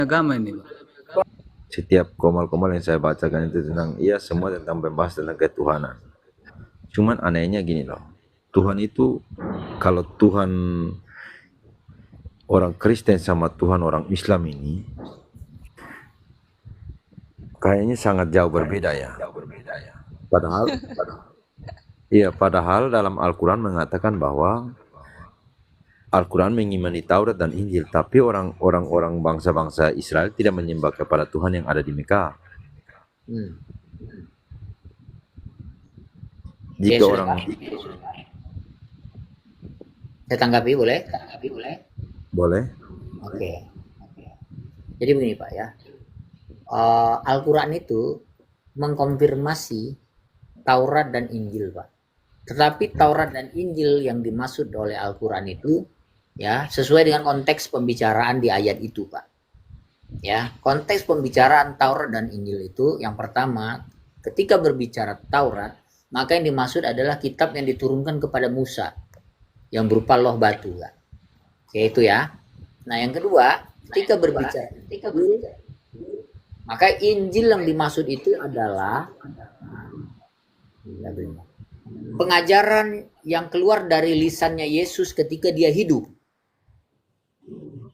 agama ini, Pak. Setiap komal-komal yang saya bacakan itu tentang, iya semua tentang membahas tentang ketuhanan. Cuman anehnya gini loh, Tuhan itu, kalau Tuhan orang Kristen sama Tuhan orang Islam ini kayaknya sangat jauh berbeda ya. Padahal, padahal dalam Al-Quran mengatakan bahwa Al-Quran mengimani Taurat dan Injil, tapi orang bangsa-bangsa Israel tidak menyembah kepada Tuhan yang ada di Mekah. Ya Jika sudah, orang Pak. Saya tanggapi boleh? boleh, Oke. Jadi begini Pak ya. Al-Quran itu mengkonfirmasi Taurat dan Injil Pak. Tetapi Taurat dan Injil yang dimaksud oleh Al-Quran itu ya sesuai dengan konteks pembicaraan di ayat itu Pak. Ya, konteks pembicaraan Taurat dan Injil itu yang pertama, ketika berbicara Taurat, maka yang dimaksud adalah kitab yang diturunkan kepada Musa yang berupa loh batu Pak. Oke, itu ya. Nah, yang kedua, ketika berbicara Injil, maka Injil yang dimaksud itu adalah pengajaran yang keluar dari lisannya Yesus ketika dia hidup.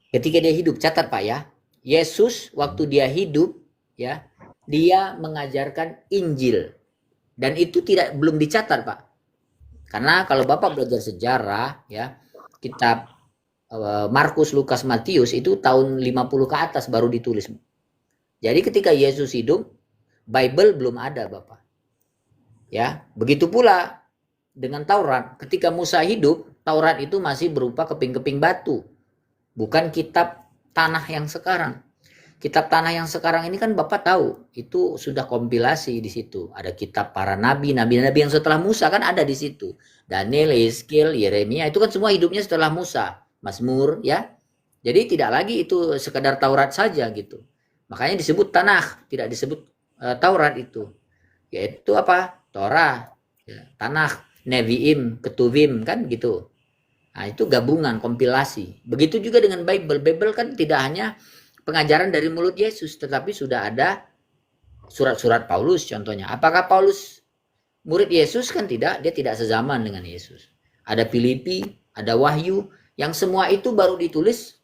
Ketika dia hidup, catat Pak ya. Yesus waktu dia hidup ya, dia mengajarkan Injil. Dan itu belum dicatat Pak. Karena kalau Bapak belajar sejarah ya, kitab Markus, Lukas, Matius itu tahun 50 ke atas baru ditulis. Jadi ketika Yesus hidup, Bible belum ada Bapak. Ya, begitu pula dengan Taurat. Ketika Musa hidup, Taurat itu masih berupa keping-keping batu. Bukan kitab tanah yang sekarang. Kitab tanah yang sekarang ini kan Bapak tahu, itu sudah kompilasi di situ. Ada kitab para nabi yang setelah Musa kan ada di situ. Daniel, Yeskiel, Yeremia, itu kan semua hidupnya setelah Musa. Mazmur ya. Jadi tidak lagi itu sekedar Taurat saja gitu. Makanya disebut Tanakh, tidak disebut Taurat itu. Yaitu apa? Torah, ya, Tanakh, Nevi'im, Ketuvim kan gitu. Nah, itu gabungan, kompilasi. Begitu juga dengan Bible. Bible kan tidak hanya pengajaran dari mulut Yesus, tetapi sudah ada surat-surat Paulus contohnya. Apakah Paulus murid Yesus? Kan tidak, dia tidak sezaman dengan Yesus. Ada Filipi, ada Wahyu, yang semua itu baru ditulis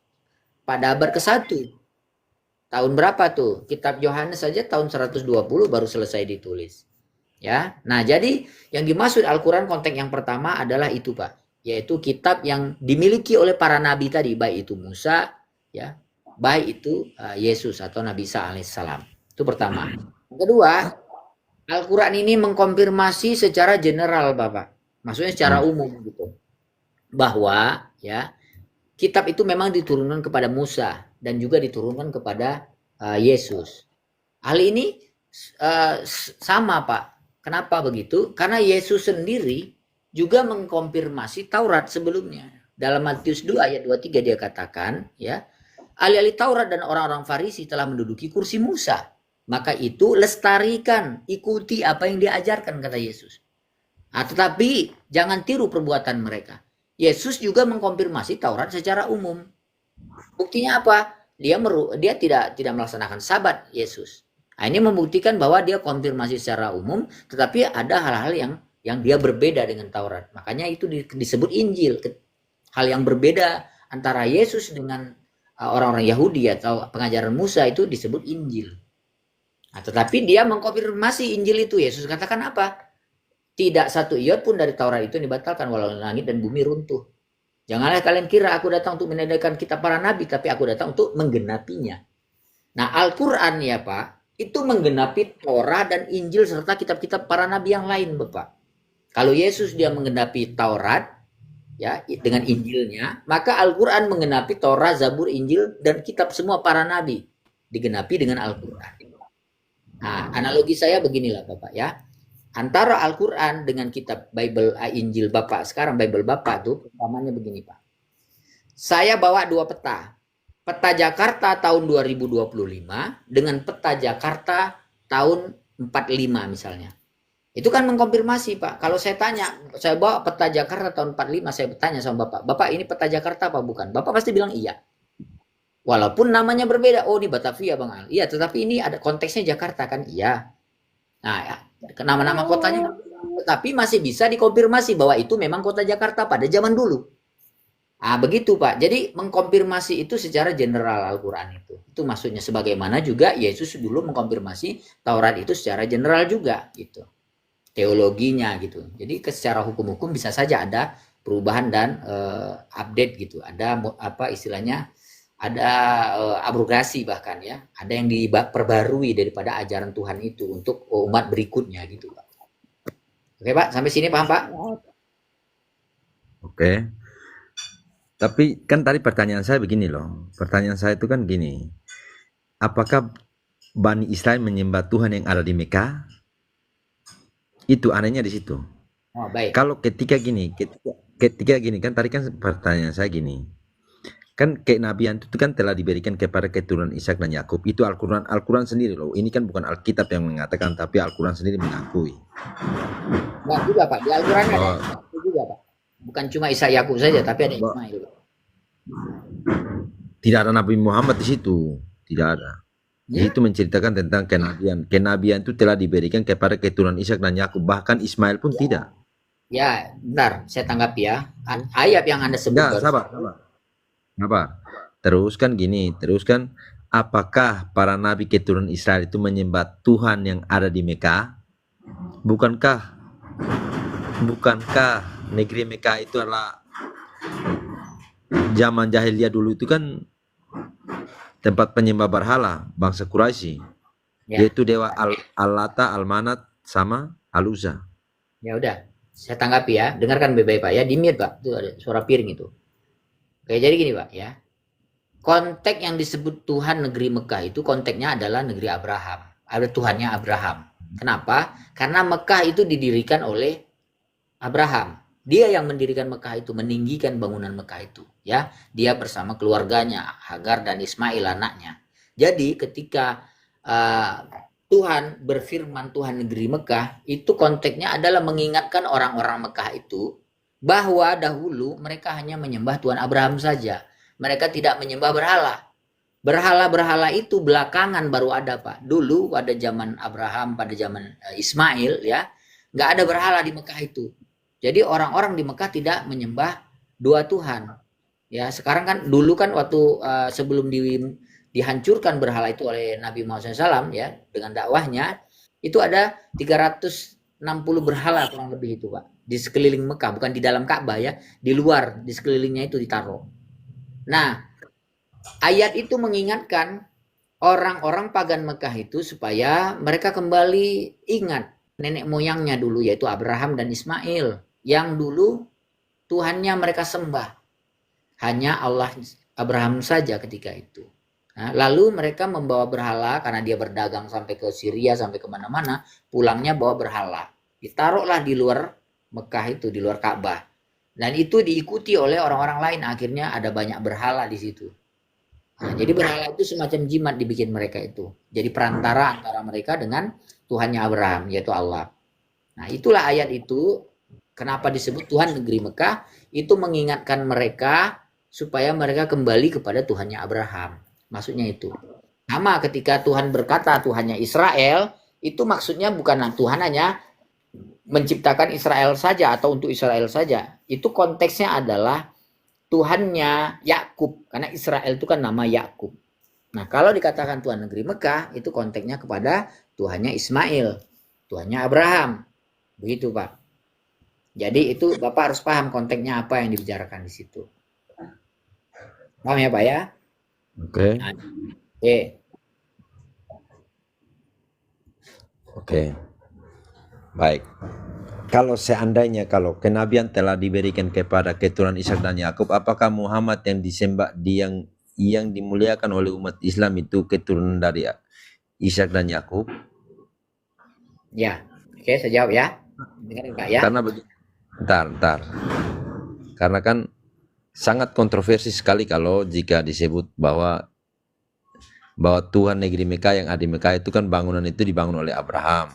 pada abad ke-1. Tahun berapa tuh? Kitab Yohanes saja tahun 120 baru selesai ditulis. Ya. Nah, jadi yang dimaksud Al-Qur'an konteks yang pertama adalah itu, Pak. Yaitu kitab yang dimiliki oleh para nabi tadi, baik itu Musa, ya, baik itu Yesus atau Nabi Isa alaihissalam. Itu pertama. Yang kedua, Al-Quran ini mengkonfirmasi secara general Bapak. Maksudnya secara umum gitu. Bahwa ya kitab itu memang diturunkan kepada Musa dan juga diturunkan kepada Yesus. Hal ini sama Pak. Kenapa begitu? Karena Yesus sendiri juga mengkonfirmasi Taurat sebelumnya. Dalam Matius 2 ayat 23 dia katakan ya, ahli-ahli Taurat dan orang-orang Farisi telah menduduki kursi Musa. Maka itu lestarikan, ikuti apa yang diajarkan kata Yesus. Nah, tetapi jangan tiru perbuatan mereka. Yesus juga mengkonfirmasi Taurat secara umum. Buktinya apa? Dia tidak melaksanakan sabat Yesus. Nah, ini membuktikan bahwa dia konfirmasi secara umum, tetapi ada hal-hal yang dia berbeda dengan Taurat. Makanya itu disebut Injil. Hal yang berbeda antara Yesus dengan orang-orang Yahudi atau pengajaran Musa itu disebut Injil. Nah, tetapi dia mengkonfirmasi Injil itu. Yesus katakan apa? Tidak satu iot pun dari Taurat itu dibatalkan walau langit dan bumi runtuh. Janganlah kalian kira aku datang untuk menandakan kitab para nabi, tapi aku datang untuk menggenapinya. Nah, Al-Quran ya Pak, itu menggenapi Torah dan Injil serta kitab-kitab para nabi yang lain Bapak. Kalau Yesus dia menggenapi Taurat ya dengan Injilnya, maka Al-Quran menggenapi Torah, Zabur, Injil dan kitab semua para nabi digenapi dengan Al-Quran. Nah, analogi saya beginilah Bapak ya. Antara Al-Quran dengan kitab Bible Injil Bapak sekarang, Bible Bapak tuh umpamanya begini Pak. Saya bawa dua peta. Peta Jakarta tahun 2025 dengan peta Jakarta tahun 45 misalnya. Itu kan mengkonfirmasi Pak. Kalau saya tanya, saya bawa peta Jakarta tahun 45, saya bertanya sama Bapak, Bapak ini peta Jakarta apa bukan? Bapak pasti bilang iya. Walaupun namanya berbeda. Oh, di Batavia, Bang Al. Iya, tetapi ini ada konteksnya Jakarta kan? Iya. Nah, ya, nama-nama kotanya, tapi masih bisa dikonfirmasi bahwa itu memang kota Jakarta pada zaman dulu. Ah, begitu Pak. Jadi mengkonfirmasi itu secara general Al-Quran itu. Itu maksudnya sebagaimana juga Yesus dulu mengkonfirmasi Taurat itu secara general juga gitu. Teologinya gitu. Jadi secara hukum-hukum bisa saja ada perubahan dan update gitu. Ada apa istilahnya? Ada abrogasi bahkan ya. Ada yang diperbarui daripada ajaran Tuhan itu untuk umat berikutnya gitu Pak. Oke Pak, sampai sini paham Pak? Oke. Tapi kan tadi pertanyaan saya begini loh. Pertanyaan saya itu kan gini. Apakah Bani Israel menyembah Tuhan yang ada di Mekah? Itu anehnya di situ. Oh, baik. Kalau ketika gini kan tadi kan pertanyaan saya gini. Kan kenabian itu kan telah diberikan kepada keturunan Ishak dan Yakub. Itu Al-Quran sendiri loh. Ini kan bukan Alkitab yang mengatakan, tapi Al-Quran sendiri mengakui. Enggak juga Pak, di Al-Quran ada Oh, itu juga Pak. Bukan cuma Isa Yakub saja, tapi ada bahwa Ismail. tidak ada Nabi Muhammad di situ. Tidak ada. Ya, Itu menceritakan tentang kenabian. Kenabian itu telah diberikan kepada keturunan Ishak dan Yakub. Bahkan Ismail pun tidak. ya, bentar, saya tanggapi ya. Ayat yang Anda sebut Enggak, baru. sabar. Terus kan apakah para nabi keturunan Israel itu menyembah Tuhan yang ada di Mekah? Bukankah bukankah negeri Mekah itu adalah zaman jahiliyah dulu itu kan tempat penyembah berhala bangsa Quraisy, Ya, yaitu dewa Al-Lata, Al-Manat sama Al-Uzza. ya udah. Saya tanggapi ya. Dengarkan baik-baik Pak ya. Di mute Pak. Itu ada suara piring itu. Oke, jadi gini Pak ya. Konteks yang disebut Tuhan negeri Mekah itu konteksnya adalah negeri Abraham. Ada Tuhannya Abraham. Kenapa? Karena Mekah itu didirikan oleh Abraham. Dia yang mendirikan Mekah itu, meninggikan bangunan Mekah itu, ya. Dia bersama keluarganya, Hagar dan Ismail anaknya. Jadi ketika Tuhan berfirman Tuhan negeri Mekah, itu konteksnya adalah mengingatkan orang-orang Mekah itu bahwa dahulu mereka hanya menyembah Tuhan Abraham saja. Mereka tidak menyembah berhala. Berhala-berhala itu belakangan baru ada Pak. Dulu pada zaman Abraham, pada zaman Ismail ya, nggak ada berhala di Mekah itu. Jadi orang-orang di Mekah tidak menyembah dua Tuhan. Ya, sekarang kan dulu kan waktu sebelum dihancurkan berhala itu oleh Nabi Muhammad SAW ya dengan dakwahnya itu ada 360 berhala kurang lebih itu Pak di sekeliling Mekah, bukan di dalam Ka'bah ya, di luar di sekelilingnya itu ditaruh. Nah, ayat itu mengingatkan orang-orang pagan Mekah itu supaya mereka kembali ingat nenek moyangnya dulu yaitu Abraham dan Ismail yang dulu Tuhannya mereka sembah. Hanya Allah Abraham saja ketika itu. Nah, lalu mereka membawa berhala karena dia berdagang sampai ke Syria, sampai kemana-mana, pulangnya bawa berhala. Ditaruhlah di luar Mekah itu, di luar Ka'bah. Dan itu diikuti oleh orang-orang lain. Akhirnya ada banyak berhala di situ. Nah, jadi berhala itu semacam jimat dibikin mereka itu. Jadi perantara antara mereka dengan Tuhannya Abraham, yaitu Allah. Nah, itulah ayat itu. Kenapa disebut Tuhan negeri Mekah? Itu mengingatkan mereka supaya mereka kembali kepada Tuhannya Abraham. Maksudnya itu. Sama ketika Tuhan berkata Tuhannya Israel, itu maksudnya bukan Tuhan hanya menciptakan Israel saja atau untuk Israel saja. Itu konteksnya adalah Tuhannya Yakub, karena Israel itu kan nama Yakub. Nah, kalau dikatakan Tuhan negeri Mekah, itu konteksnya kepada Tuhannya Ismail, Tuhannya Abraham. Begitu, Pak. Jadi itu Bapak harus paham konteksnya apa yang dibicarakan di situ. Paham ya, Pak ya? Oke. Nah, oke. Oke. Baik. Kalau seandainya kalau kenabian telah diberikan kepada keturunan Ishak dan Yakub, apakah Muhammad yang disembah yang dimuliakan oleh umat Islam itu keturunan dari Ishak dan Yakub? Ya. Oke, saya jawab ya. Dengarin, Pak ya. Karena bentar. Karena kan sangat kontroversi sekali kalau jika disebut bahwa Tuhan negeri Mekah yang ada di Mekah itu kan bangunan itu dibangun oleh Abraham.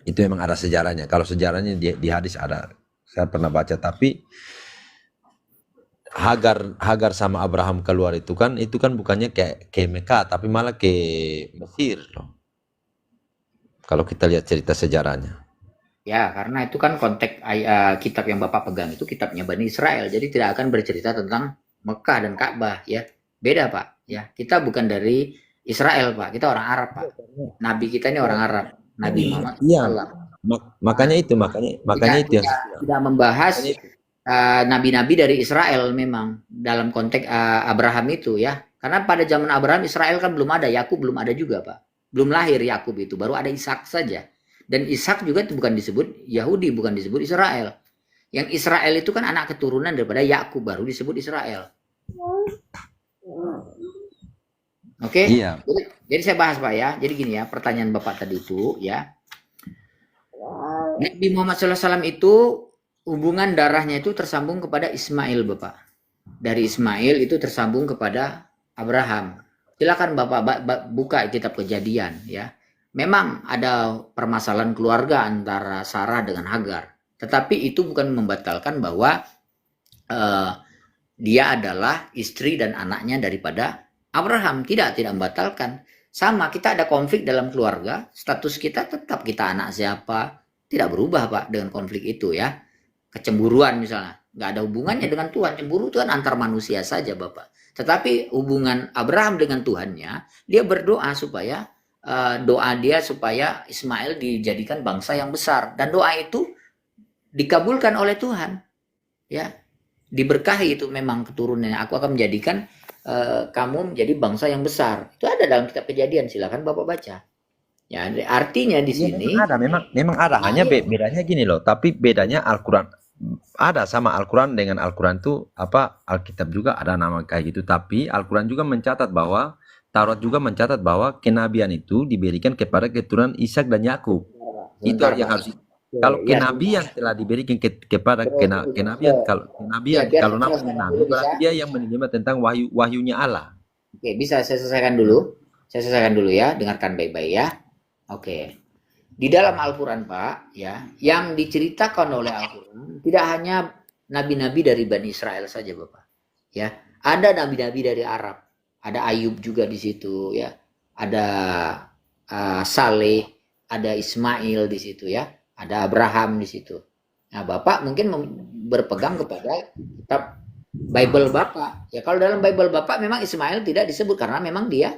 Itu memang ada sejarahnya. Kalau sejarahnya di hadis ada, saya pernah baca. Tapi Hagar sama Abraham keluar itu kan bukannya ke Mekah tapi malah ke Mesir loh. Kalau kita lihat cerita sejarahnya. Ya, karena itu kan konteks kitab yang Bapak pegang itu kitabnya Bani Israel. Jadi tidak akan bercerita tentang Mekah dan Ka'bah ya. Beda, Pak. Ya, kita bukan dari Israel, Pak. Kita orang Arab, Pak. Nabi kita ini orang Arab. Nabi Muhammad Iya. SAW. Makanya itu makanya itu yang tidak membahas nabi-nabi dari Israel memang dalam konteks Abraham itu ya. Karena pada zaman Abraham Israel kan belum ada, Yakub belum ada juga, Pak. Belum lahir Yakub itu, baru ada Ishak saja. Dan Ishak juga itu bukan disebut Yahudi, bukan disebut Israel. Yang Israel itu kan anak keturunan daripada Yakub, baru disebut Israel. Oke? Iya. Jadi saya bahas, Pak ya. Jadi gini ya, pertanyaan Bapak tadi itu ya. Nabi Muhammad SAW itu hubungan darahnya itu tersambung kepada Ismail, Bapak. Dari Ismail itu tersambung kepada Abraham. Silakan Bapak buka kitab Kejadian ya. Memang ada permasalahan keluarga antara Sarah dengan Hagar. Tetapi itu bukan membatalkan bahwa dia adalah istri dan anaknya daripada Abraham. Tidak membatalkan. Sama, kita ada konflik dalam keluarga, status kita tetap kita anak siapa. Tidak berubah, Pak, dengan konflik itu ya. Kecemburuan misalnya. Nggak ada hubungannya dengan Tuhan. Cemburu itu kan antar manusia saja, Bapak. Tetapi hubungan Abraham dengan Tuhannya, dia berdoa supaya Ismail dijadikan bangsa yang besar, dan doa itu dikabulkan oleh Tuhan ya, diberkahi itu memang keturunannya, aku akan menjadikan kamu menjadi bangsa yang besar. Itu ada dalam kitab Kejadian, silakan Bapak baca ya. Artinya di sini memang ada hanya bedanya gini loh, tapi bedanya Al-Quran ada sama Al-Quran dengan Al-Quran itu Alkitab juga ada nama kayak gitu, tapi Al-Quran juga mencatat bahwa Taurat juga mencatat bahwa kenabian itu diberikan kepada keturunan Ishak dan Yakub. Itu yang harus. Kalau kenabian telah diberikan kepada kenabian, kalau namanya nabi berarti dia yang menerima tentang wahyunya Allah. Oke, bisa saya selesaikan dulu. Saya selesaikan dulu ya, dengarkan baik-baik ya. Oke. Di dalam Al-Quran, Pak, ya, yang diceritakan oleh Al-Quran tidak hanya nabi-nabi dari Bani Israel saja, Bapak. Ya, ada nabi-nabi dari Arab. Ada Ayub juga di situ ya. Ada Saleh, ada Ismail di situ ya. Ada Abraham di situ. Nah, Bapak mungkin berpegang kepada kitab Bible Bapak. Ya, kalau dalam Bible Bapak memang Ismail tidak disebut karena memang dia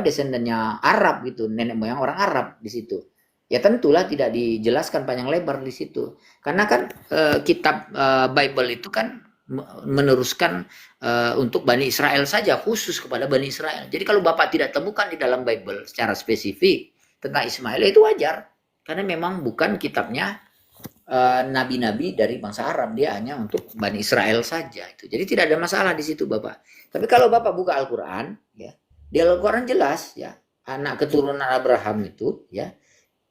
desendennya Arab gitu, nenek moyang orang Arab di situ. Ya tentulah tidak dijelaskan panjang lebar di situ. Karena kan kitab Bible itu kan meneruskan untuk Bani Israel saja, khusus kepada Bani Israel. Jadi kalau Bapak tidak temukan di dalam Bible secara spesifik tentang Ismail, itu wajar. Karena memang bukan kitabnya nabi-nabi dari bangsa Arab, dia hanya untuk Bani Israel saja. Itu. Jadi tidak ada masalah di situ, Bapak. Tapi kalau Bapak buka Al-Quran, ya, di Al-Quran jelas, ya, anak keturunan Abraham itu, ya,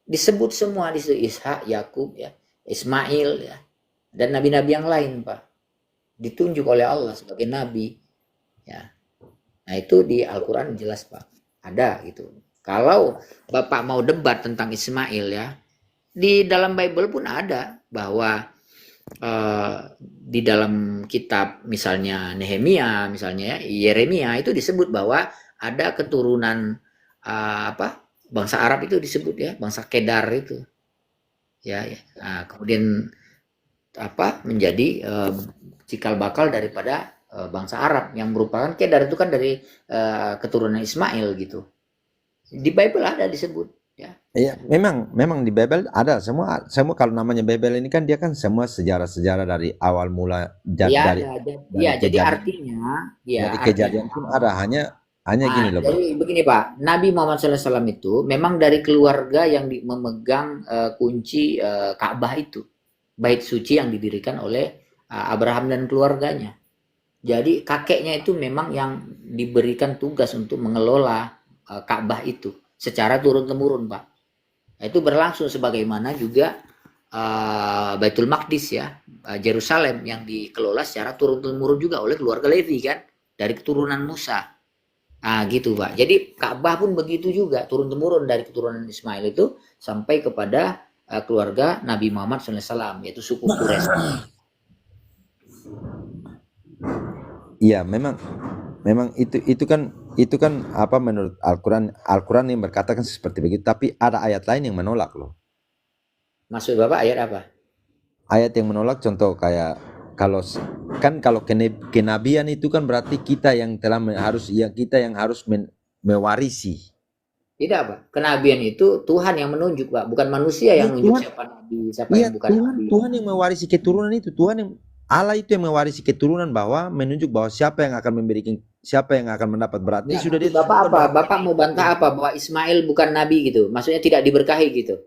disebut semua di situ Ishak, Yakub, ya, Ismail, ya, dan nabi-nabi yang lain, Pak. Ditunjuk oleh Allah sebagai nabi ya. Nah itu di Al-Quran jelas, Pak, ada gitu. Kalau Bapak mau debat tentang Ismail ya, di dalam Bible pun ada bahwa di dalam kitab misalnya Nehemia, misalnya Yeremia, itu disebut bahwa ada keturunan bangsa Arab itu disebut ya, bangsa Kedar itu ya. Nah, kemudian menjadi cikal bakal daripada bangsa Arab yang merupakan Kedar itu kan dari keturunan Ismail gitu. Di Bible ada disebut ya. Iya, memang di Bible ada semua kalau namanya Bible ini kan dia kan semua sejarah-sejarah dari awal mula jadi artinya dari kejadian pun ada, hanya gini loh, jadi begini, Pak. Nabi Muhammad SAW itu memang dari keluarga yang memegang kunci Ka'bah itu, bait suci yang didirikan oleh Abraham dan keluarganya. Jadi kakeknya itu memang yang diberikan tugas untuk mengelola Ka'bah itu secara turun-temurun, Pak. Itu berlangsung sebagaimana juga Baitul Maqdis ya, Yerusalem yang dikelola secara turun-temurun juga oleh keluarga Levi kan, dari keturunan Musa. Nah, gitu, Pak. Jadi Ka'bah pun begitu juga, turun-temurun dari keturunan Ismail itu sampai kepada keluarga Nabi Muhammad SAW, yaitu suku Quraisy. Iya, memang itu kan apa menurut Al-Quran yang berkata kan seperti begitu, tapi ada ayat lain yang menolak loh. Maksud Bapak ayat apa? Ayat yang menolak contoh kayak kalau kenabian itu kan berarti kita yang kita yang harus mewarisi. Tidak, Pak. Kenabian itu Tuhan yang menunjuk, Pak, bukan manusia yang nunjuk siapa nabi, siapa Iya, yang bukan nabi. Tuhan yang mewarisi keturunan itu, Allah itu yang mewarisi keturunan bahwa menunjuk bahwa siapa yang akan mendapat berarti Nah, sudah Bapak apa? Bapak mau bantah apa? Bahwa Ismail bukan nabi gitu. Maksudnya tidak diberkahi gitu.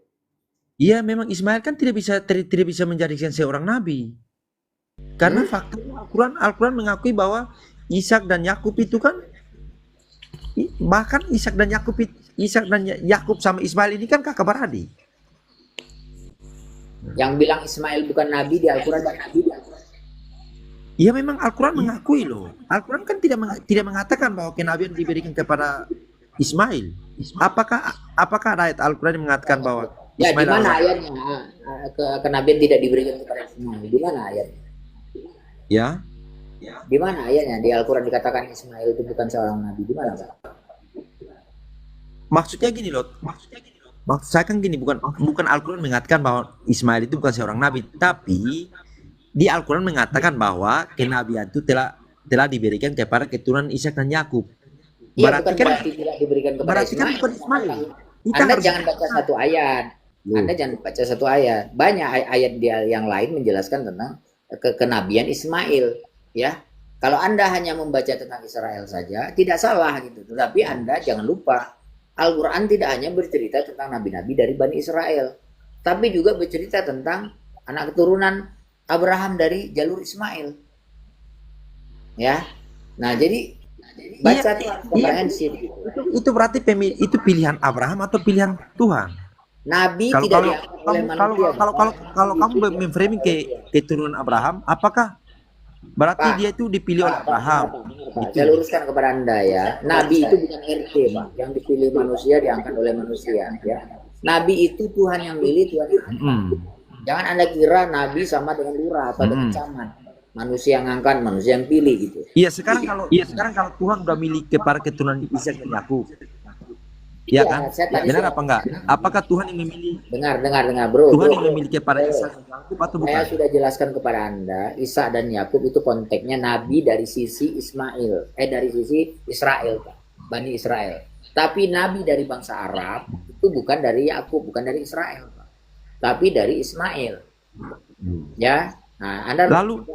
Iya, memang Ismail kan tidak bisa menjadikan seorang nabi. Karena faktanya Al-Quran mengakui bahwa Ishak dan Yakub itu kan bahkan Ishak dan Yakub sama Ismail ini kan kakak beradik. Yang bilang Ismail bukan nabi di Al-Quran dan nabi di Al-Quran. Iya, memang Al-Quran mengakui loh. Al-Quran kan tidak mengatakan bahwa kenabian diberikan kepada Ismail. Apakah ada ayat Al-Quran yang mengatakan bahwa Ya, di Ismail mana ayatnya kenabian tidak diberikan kepada Ismail? Di mana ayatnya? Ya? Di mana ayatnya? Di Al-Quran dikatakan Ismail itu bukan seorang nabi. Di mana, Pak? Maksudnya gini loh. Maksud saya kan gini, bukan Al-Quran mengatakan bahwa Ismail itu bukan seorang nabi, tapi di Al-Quran mengatakan bahwa kenabian itu telah diberikan kepada keturunan Ishak dan Yakub. Iya, bukan berarti tidak diberikan kepada berarti Ismail. kan bukan Ismail. Anda jangan baca satu ayat. Anda jangan baca satu ayat. Banyak ayat yang lain menjelaskan tentang kenabian Ismail, ya. Kalau Anda hanya membaca tentang Israel saja, tidak salah gitu. Tetapi Anda jangan lupa, Al-Quran tidak hanya bercerita tentang nabi-nabi dari Bani Israel, tapi juga bercerita tentang anak keturunan Abraham dari jalur Ismail. Ya. Nah, jadi baca tuh komprehensif. Itu berarti itu pilihan Abraham atau pilihan Tuhan? Nabi tidak diangkat oleh manusia. Kalau kamu memframing keturunan Abraham, apakah berarti Pak, dia itu dipilih oleh Abraham? Pak, saya luruskan kepada Anda ya. Nabi itu bukan RT, Pak. Yang dipilih manusia diangkat oleh manusia, ya. Nabi itu Tuhan yang pilih, Tuhan yang angkat. Jangan Anda kira Nabi sama dengan lurah atau dengan camat. Manusia yang angkat, manusia yang pilih gitu. Iya, sekarang kalau Tuhan udah milih kepada keturunan Ishak dan Yakub. Iya kan? Benar apa enggak? Apakah Tuhan yang memilih? Dengar, bro. Tuhan yang memilih kepada Ishak dan Yakub atau bukan? Saya sudah jelaskan kepada Anda, Ishak dan Yakub itu konteksnya nabi dari sisi Ismail, dari sisi Israel, Pak. Bani Israel. Tapi nabi dari bangsa Arab itu bukan dari Yakub, bukan dari Israel, Pak. Tapi dari Ismail. Ya. Nah, Anda lalu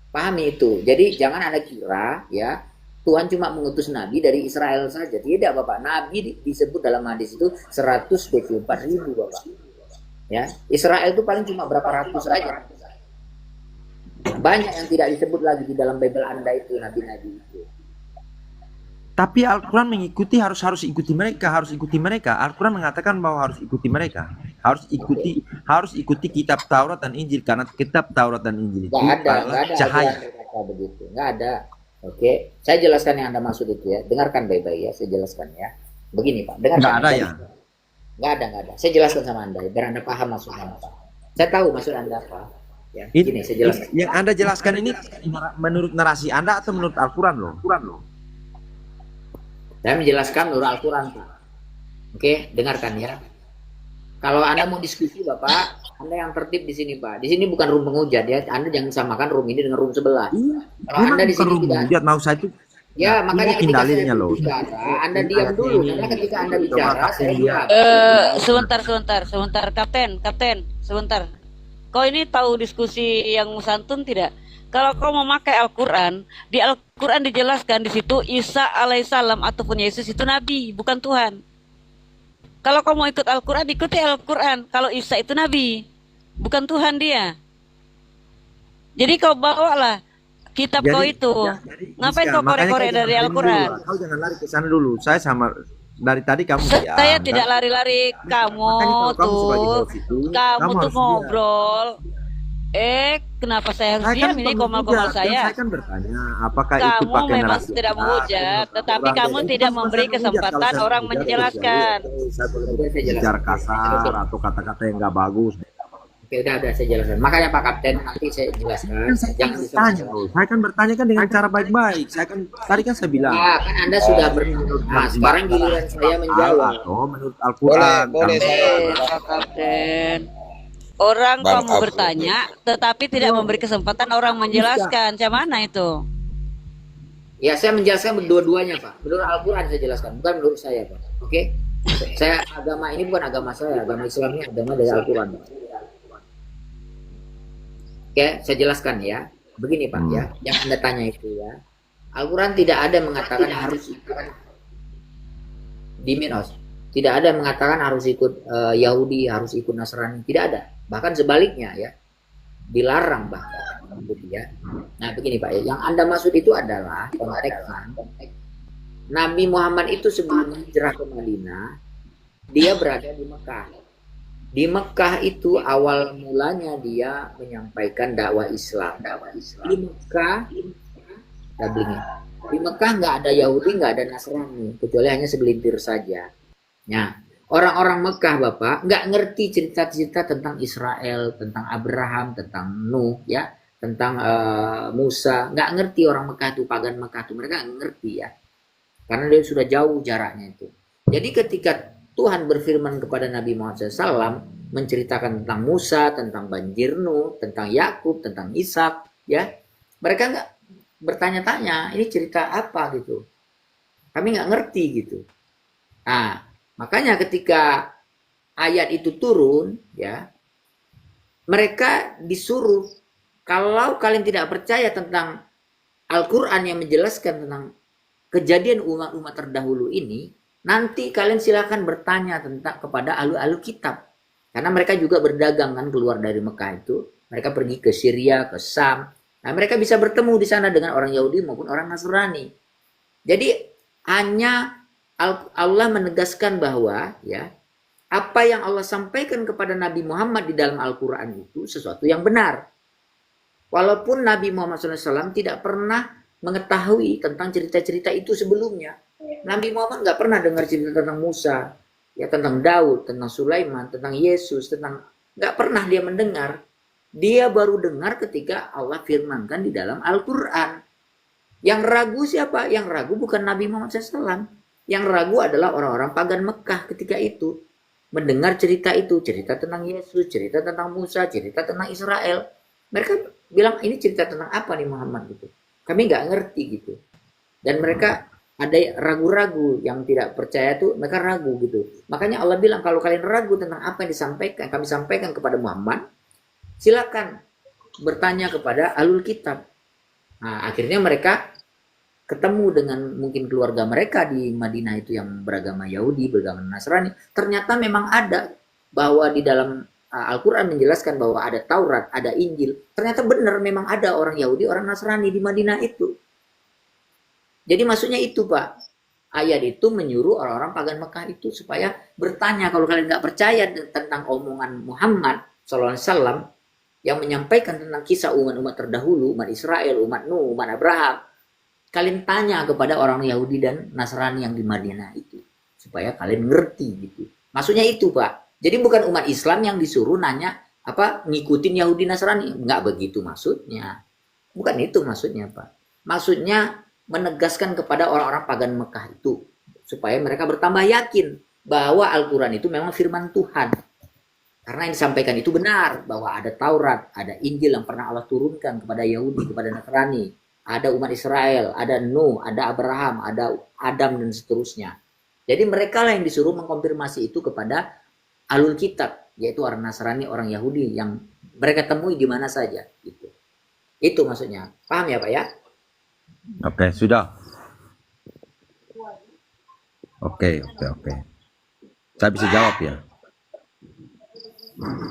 pahami itu. Jadi jangan Anda kira ya Tuhan cuma mengutus nabi dari Israel saja. Tidak, Bapak. Nabi disebut dalam hadis itu 124.000, Bapak. Ya, Israel itu paling cuma berapa ratus saja. Banyak yang tidak disebut lagi di dalam Bible Anda itu nabi-nabi itu. Tapi Al-Quran harus ikuti mereka. Al-Quran mengatakan bahwa harus ikuti mereka. Harus ikuti kitab Taurat dan Injil, karena kitab Taurat dan Injil itu adalah cahaya. Begitu. Nggak ada. Oke, saya jelaskan yang Anda maksud itu ya. Dengarkan baik-baik ya, saya jelaskan ya. Begini, Pak. Dengarkan. Nggak ada ya? Nggak ada. Saya jelaskan sama Anda biar Anda paham maksudnya apa. Saya tahu maksud Anda apa. Ya, gini saya jelaskan. Yang Anda jelaskan ini menurut narasi Anda atau menurut Al-Quran loh? Saya menjelaskan menurut Al-Quran, Pak. Oke, dengarkan ya. Kalau Anda mau diskusi, Bapak, Anda yang tertib di sini, Pak. Di sini bukan room penghujat ya. Anda jangan samakan room ini dengan room sebelah. Iya. Kalau Anda di sini tidak, mau saya itu. ya makanya ketika saya bicara, Anda diam dulu. Karena ketika Anda bicara, saya diam. Sebentar, Kapten, sebentar. Kau ini tahu diskusi yang Musantun tidak? Kalau kau memakai Al-Quran, di Al-Quran dijelaskan di situ Isa alaihissalam ataupun Yesus itu nabi, bukan Tuhan. Kalau kau mau ikut Al-Quran, ikuti Al-Quran. Kalau Isa itu nabi, bukan Tuhan dia. Jadi kau bawalah kitab kau itu. Ngapain kau korek-korek dari Al-Quran? Kau jangan lari ke sana dulu. Saya sama dari tadi kamu saya tidak lari-lari. Kamu tuh ngobrol. Kenapa saya harus diam? Ini komal-komal saya. Saya kan bertanya, apakah kamu itu pakai memang narasi tidak menghujat, tetapi kamu tidak memberi kesempatan orang menjelaskan. Saya bicara kasar atau kata-kata yang nggak bagus. Oke, udah saya jelaskan. Makanya Pak Kapten nanti saya jelaskan. Jangan Bertanya, disebut. bro. Saya kan bertanya kan dengan cara baik-baik. Saya kan tadi kan saya bilang. Ya, kan Anda sudah bertanya. Sekarang giliran saya menjawab. Atau menurut Al-Quran. Boleh saya. Pak Kapten. Orang Bang kamu Ab- bertanya, tetapi tidak memberi kesempatan orang menjelaskan. Macam mana itu? Ya, saya menjelaskan dua-duanya, Pak. Menurut Al-Quran saya jelaskan, bukan menurut saya, Pak. Oke? Saya agama ini bukan agama saya, agama Islam ini agama dari Al-Quran. Oke, saya jelaskan ya. Begini, Pak, ya. Yang Anda tanya itu ya. Al-Quran tidak ada mengatakan harus ikut Diminos. Tidak ada mengatakan harus ikut Yahudi, harus ikut Nasrani. Tidak ada. Bahkan sebaliknya ya. Dilarang bahkan. Gitu ya. Nah, begini Pak ya. Yang Anda maksud itu adalah konteksnya. Nabi Muhammad itu sebelum hijrah ke Madinah, dia berada di Mekah. Di Mekah itu awal mulanya dia menyampaikan dakwah Islam. Di Mekah, di Mekah nggak ada Yahudi, nggak ada Nasrani, kecuali hanya segelintir saja. Nah, orang-orang Mekah Bapak nggak ngerti cerita-cerita tentang Israel, tentang Abraham, tentang Nuh, ya, tentang Musa. Nggak ngerti orang Mekah itu, pagan Mekah itu, mereka nggak ngerti ya, karena dia sudah jauh jaraknya itu. Jadi ketika Tuhan berfirman kepada Nabi Muhammad SAW menceritakan tentang Musa, tentang banjir Nuh, tentang Yakub, tentang Ishak, ya, mereka nggak bertanya-tanya ini cerita apa gitu. Kami nggak ngerti gitu. Nah, makanya ketika ayat itu turun, ya, mereka disuruh kalau kalian tidak percaya tentang Al-Quran yang menjelaskan tentang kejadian umat-umat terdahulu ini, nanti kalian silakan bertanya tentang kepada ahli-ahli kitab. Karena mereka juga berdagang kan keluar dari Mekah itu. Mereka pergi ke Syria, ke Sam. Nah, mereka bisa bertemu di sana dengan orang Yahudi maupun orang Nasrani. Jadi hanya Allah menegaskan bahwa ya apa yang Allah sampaikan kepada Nabi Muhammad di dalam Al-Quran itu sesuatu yang benar. Walaupun Nabi Muhammad SAW tidak pernah mengetahui tentang cerita-cerita itu sebelumnya. Nabi Muhammad nggak pernah dengar cerita tentang Musa, ya, tentang Daud, tentang Sulaiman, tentang Yesus, nggak pernah dia mendengar. Dia baru dengar ketika Allah firmankan di dalam Al-Quran. Yang ragu siapa? Yang ragu bukan Nabi Muhammad SAW. Yang ragu adalah orang-orang pagan Mekah ketika itu. Mendengar cerita itu, cerita tentang Yesus, cerita tentang Musa, cerita tentang Israel. Mereka bilang ini cerita tentang apa nih Muhammad gitu. Kami nggak ngerti gitu. Dan mereka ada ragu-ragu yang tidak percaya tuh, mereka ragu gitu. Makanya Allah bilang kalau kalian ragu tentang apa yang disampaikan, kami sampaikan kepada Muhammad, silakan bertanya kepada ahlul kitab. Nah, akhirnya mereka ketemu dengan mungkin keluarga mereka di Madinah itu yang beragama Yahudi, beragama Nasrani. Ternyata memang ada bahwa di dalam Al-Quran menjelaskan bahwa ada Taurat, ada Injil. Ternyata benar memang ada orang Yahudi, orang Nasrani di Madinah itu. Jadi maksudnya itu Pak. Ayat itu menyuruh orang-orang pagan Mekah itu supaya bertanya. Kalau kalian nggak percaya tentang omongan Muhammad SAW yang menyampaikan tentang kisah umat-umat terdahulu, umat Israel, umat Nuh, umat Abraham, kalian tanya kepada orang Yahudi dan Nasrani yang di Madinah itu. Supaya kalian ngerti gitu. Maksudnya itu Pak. Jadi bukan umat Islam yang disuruh nanya apa ngikutin Yahudi Nasrani, nggak begitu maksudnya. Bukan itu maksudnya Pak. Maksudnya menegaskan kepada orang-orang pagan Mekah itu supaya mereka bertambah yakin bahwa Al-Quran itu memang firman Tuhan. Karena yang disampaikan itu benar bahwa ada Taurat, ada Injil yang pernah Allah turunkan kepada Yahudi, kepada Nasrani, ada umat Israel, ada Nuh, ada Abraham, ada Adam dan seterusnya. Jadi mereka lah yang disuruh mengkonfirmasi itu kepada ahlul kitab, yaitu orang Nasrani, orang Yahudi yang mereka temui di mana saja gitu. Itu maksudnya. Paham ya Pak ya? Oke, sudah. Oke. Saya bisa jawab ya.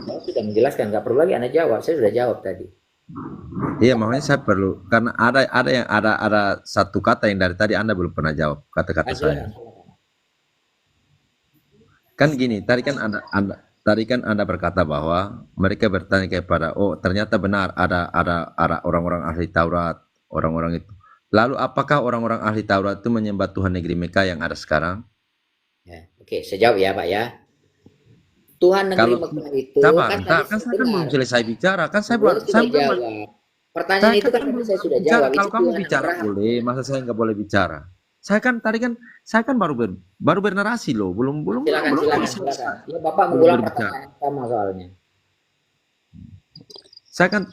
Saya sudah menjelaskan, nggak perlu lagi Anda jawab. Saya sudah jawab tadi. Iya, makanya saya perlu karena ada satu kata yang dari tadi Anda belum pernah jawab, kata-kata saya. Kan gini, tadi kan Anda berkata bahwa mereka bertanya kepada, oh ternyata benar ada orang-orang ahli Taurat, orang-orang itu. Lalu apakah orang-orang ahli Taurat itu menyembah Tuhan negeri Mekah yang ada sekarang? Ya, oke, saya jawab ya Pak ya. Tuhan negeri Kalau Mekah itu sabar, kan bentar, tadi kan saya saya kan belum dengar. selesai bicara, kan saya Belum saya sudah belum jawab. Pertanyaan saya itu kan kan tadi belum saya sudah bicara. jawab. Kalau Itu kamu Tuhan bicara Abraham. boleh, masa saya nggak boleh bicara? Saya kan baru bernarasi loh, belum belum Silakan, belum silakan, selesai, silakan. Ya, Bapak belum mengulang berbicara. pertanyaan yang sama soalnya. Saya kan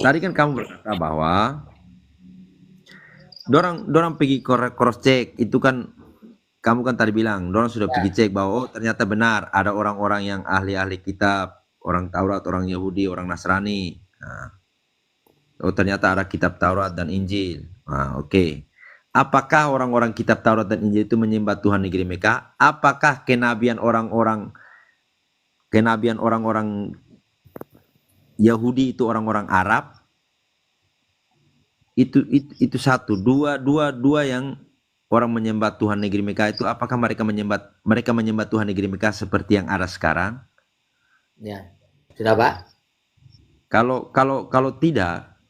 tadi kan kamu berkata bahwa dorang dorang pergi cross check itu kan, kamu kan tadi bilang dorang sudah pergi cek bahwa oh ternyata benar ada orang-orang yang ahli-ahli kitab, orang Taurat, orang Yahudi, orang Nasrani. Nah, oh ternyata ada kitab Taurat dan Injil. Nah, oke. Apakah orang-orang kitab Taurat dan Injil itu menyembah Tuhan negeri Mekah? Apakah kenabian orang-orang Yahudi itu orang-orang Arab? Itu satu. Dua yang orang menyembah Tuhan negeri Mekah itu, apakah mereka menyembah Tuhan negeri Mekah seperti yang ada sekarang? Ya. Sudah, Pak? Kalau tidak,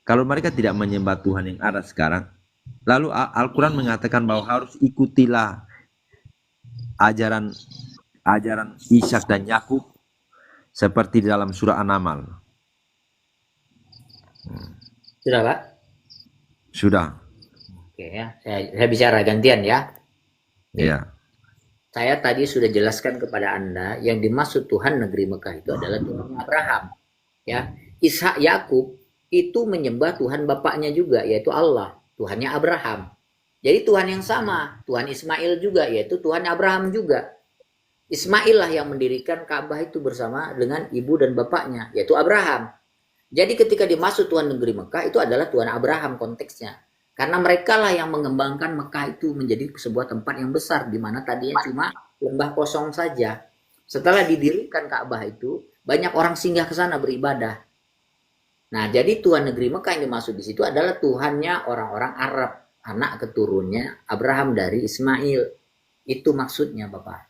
kalau mereka tidak menyembah Tuhan yang ada sekarang, lalu Al-Quran mengatakan bahwa harus ikutilah ajaran Ishak dan Yakub seperti di dalam surah An-Naml. Sudah, Pak? Sudah. Oke ya. Saya bicara gantian ya. Ya. Saya tadi sudah jelaskan kepada Anda yang dimaksud Tuhan negeri Mekah itu adalah Tuhan Abraham. Ya. Ishak Yakub itu menyembah Tuhan bapaknya juga, yaitu Allah, Tuhannya Abraham. Jadi Tuhan yang sama, Tuhan Ismail juga, yaitu Tuhan Abraham juga. Ismail lah yang mendirikan Ka'bah itu bersama dengan ibu dan bapaknya, yaitu Abraham. Jadi ketika dimaksud Tuhan negeri Mekah itu adalah Tuhan Abraham konteksnya. Karena mereka lah yang mengembangkan Mekah itu menjadi sebuah tempat yang besar, di mana tadinya cuma lembah kosong saja. Setelah didirikan Ka'bah itu, banyak orang singgah ke sana beribadah. Nah, jadi Tuhan negeri Mekah yang dimaksud di situ adalah Tuhannya orang-orang Arab, anak keturunnya Abraham dari Ismail. Itu maksudnya, Bapak.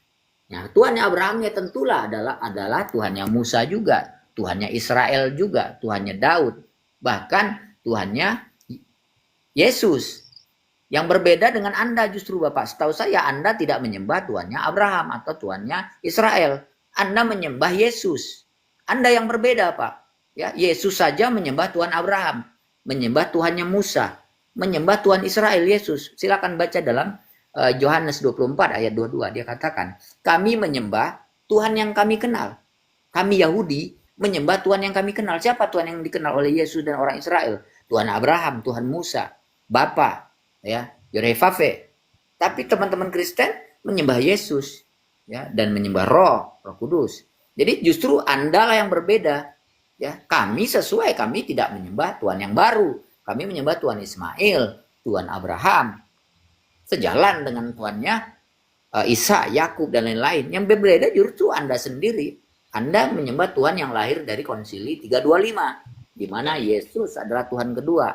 Nah, Tuhannya Abraham ya tentulah adalah Tuhannya Musa juga, Tuhannya Israel juga, Tuhannya Daud, bahkan Tuhannya Yesus. Yang berbeda dengan Anda justru, Bapak. Setahu saya Anda tidak menyembah Tuhannya Abraham atau Tuhannya Israel. Anda menyembah Yesus. Anda yang berbeda, Pak. Ya, Yesus saja menyembah Tuhan Abraham, menyembah Tuhannya Musa, menyembah Tuhan Israel Yesus. Silakan baca dalam Yohanes 24 ayat 22. Dia katakan, kami menyembah Tuhan yang kami kenal. Kami Yahudi menyembah Tuhan yang kami kenal. Siapa Tuhan yang dikenal oleh Yesus dan orang Israel? Tuhan Abraham, Tuhan Musa, Bapa, ya, Yorefave. Tapi teman-teman Kristen menyembah Yesus, ya, dan menyembah Roh Kudus. Jadi justru Anda lah yang berbeda. Ya, kami tidak menyembah Tuhan yang baru. Kami menyembah Tuhan Ismail, Tuhan Abraham. Sejalan dengan Tuhannya Ishak, Yakub dan lain-lain. Yang berbeda justru Anda sendiri. Anda menyembah Tuhan yang lahir dari Konsili 325, di mana Yesus adalah Tuhan kedua.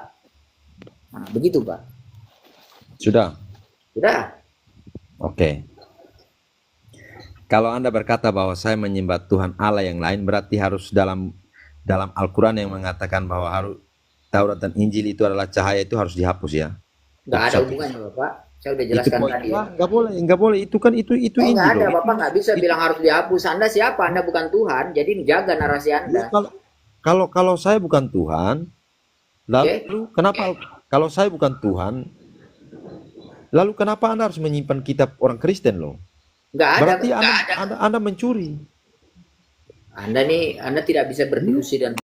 Nah, begitu, Pak. Sudah. Sudah. Oke. Kalau Anda berkata bahwa saya menyembah Tuhan Allah yang lain, berarti harus dalam Al-Quran yang mengatakan bahwa harus Taurat dan Injil itu adalah cahaya, itu harus dihapus ya. Nggak ada hubungannya, Bapak. Saya udah jelaskan tadi ya. Nggak boleh. Itu kan itu Injil. Nggak ada, loh. Bapak nggak bisa bilang harus dihapus. Anda siapa? Anda bukan Tuhan. Jadi jaga narasi Anda. Kalau saya bukan Tuhan, lalu kenapa kalau saya bukan Tuhan, lalu kenapa Anda harus menyimpan kitab orang Kristen loh? Nggak ada. Berarti Anda mencuri. Anda tidak bisa berdiskusi dan